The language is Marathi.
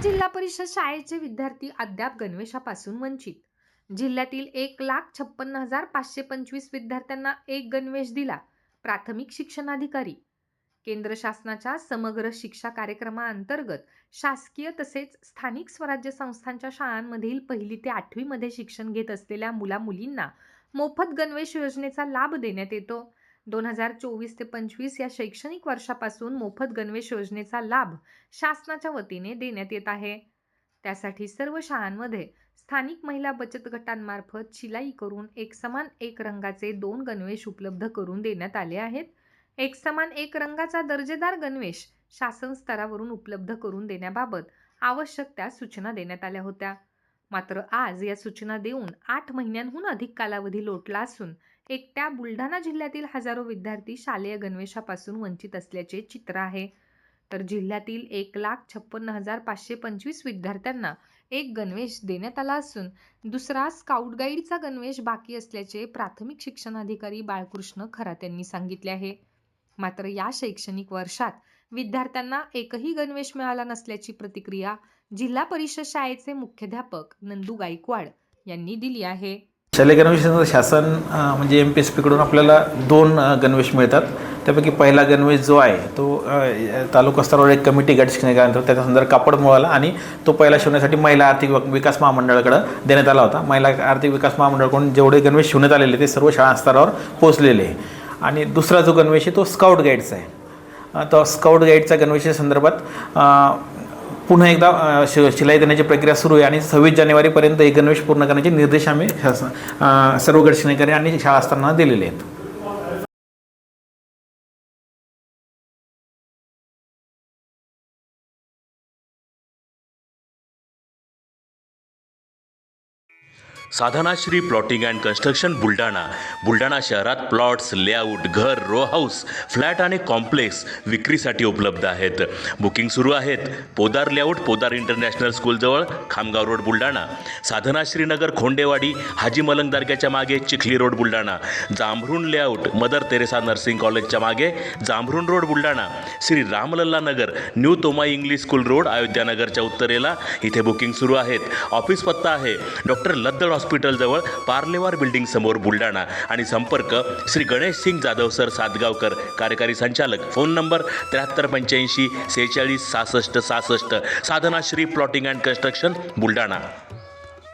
जिल्हा परिषद शाळेचे विद्यार्थी अद्याप गणवेशापासून वंचित. जिल्ह्यातील 1,56,525 विद्यार्थ्यांना एक गणवेश दिला प्राथमिक शिक्षणाधिकारी. केंद्र शासनाच्या समग्र शिक्षा कार्यक्रमाअंतर्गत शासकीय तसेच स्थानिक स्वराज्य संस्थांच्या शाळांमधील 1ली ते 8वी मध्ये शिक्षण घेत असलेल्या मुला-मुलींना मोफत गणवेश योजनेचा लाभ देण्यात येतो. 2024 ते 25 या शैक्षणिक वर्षापासून मोफत गणवेश योजनेचा लाभ शासनाच्या वतीने देण्यात येत आहे. त्यासाठी सर्व शाळांमध्ये स्थानिक महिला बचत गटांमार्फत शिलाई करून एकसमान एक रंगाचे 2 गणवेश उपलब्ध करून देण्यात आले आहेत. एकसमान एक रंगाचा दर्जेदार गणवेश शासन स्तरावरून उपलब्ध करून देण्याबाबत आवश्यक त्या सूचना देण्यात आल्या होत्या. मात्र आज या सूचना देऊन 8 महिन्यांहून अधिक कालावधी लोटला असून एकट्या बुलढाणा जिल्ह्यातील हजारो विद्यार्थी शालेय गणवेशापासून वंचित असल्याचे चित्र आहे. तर जिल्ह्यातील 1,56,525 विद्यार्थ्यांना एक गणवेश देण्यात आला असून दुसरा स्काउट गाईडचा गणवेश बाकी असल्याचे प्राथमिक शिक्षणाधिकारी बाळकृष्ण खरात यांनी सांगितले आहे. मात्र या शैक्षणिक वर्षात विद्यार्थ्यांना एकही गणवेश मिळाला नसल्याची प्रतिक्रिया जिल्हा परिषद शाळेचे मुख्याध्यापक नंदू गायकवाड यांनी दिली आहे. शालेय गणवेशाचं शासन म्हणजे MPSP कडून आपल्याला 2 गणवेश मिळतात. त्यापैकी पहिला गणवेश जो आहे तो तालुका स्तरावर एक कमिटी गट शिक्षणानंतर त्याच्या संदर्भात कापड मिळाला आणि तो पहिला शिवण्यासाठी महिला आर्थिक विकास महामंडळाकडे देण्यात आला होता. महिला आर्थिक विकास महामंडळाकडून जेवढे गणवेश शिवण्यात आलेले ते सर्व शाळा स्तरावर पोहोचलेले आहे. आणि दुसरा जो गणवेश आहे तो स्काउट गाईडचा आहे. तो स्काउट गाईडच्या गणवेशाच्या संदर्भात पुन्हा एकदा शिलाई देण्याची प्रक्रिया सुरू आहे आणि 26 जानेवारीपर्यंत एक गणवेश पूर्ण करण्याचे निर्देश आम्ही सर्व गट शिक्षणाधिकारी आणि शाळा असताना दिलेले आहेत. Sadhanashri plotting and construction Buldhana शहरात प्लॉट्स, लेआउट, घर, रो हाऊस, फ्लॅट आणि कॉम्प्लेक्स विक्रीसाठी उपलब्ध आहेत. बुकिंग सुरू आहेत. पोदार लेआउट, पोदार इंटरनॅशनल स्कूलजवळ, खामगाव रोड, बुलढाणा. साधनाश्री नगर, खोंडेवाडी, हाजी मलंग दर्ग्याच्या मागे, Chikhli road, Buldhana. Jambharun layout, Mother Teresa nursing कॉलेजच्या मागे, Jambharun road, Buldhana. Shri Ramlalla Nagar, new Tomai English school road, अयोध्यानगरच्या उत्तरेला. इथे बुकिंग सुरू आहेत. ऑफिस पत्ता आहे डॉक्टर लद्दड हॉस्पिटलजवळ, पार्लेवार बिल्डिंग समोर, बुलढाणा. आणि संपर्क श्री गणेश सिंग जाधव सर सातगावकर, कार्यकारी संचालक. Phone number 7385 46 66 66. Sadhanashri plotting and construction, Buldhana.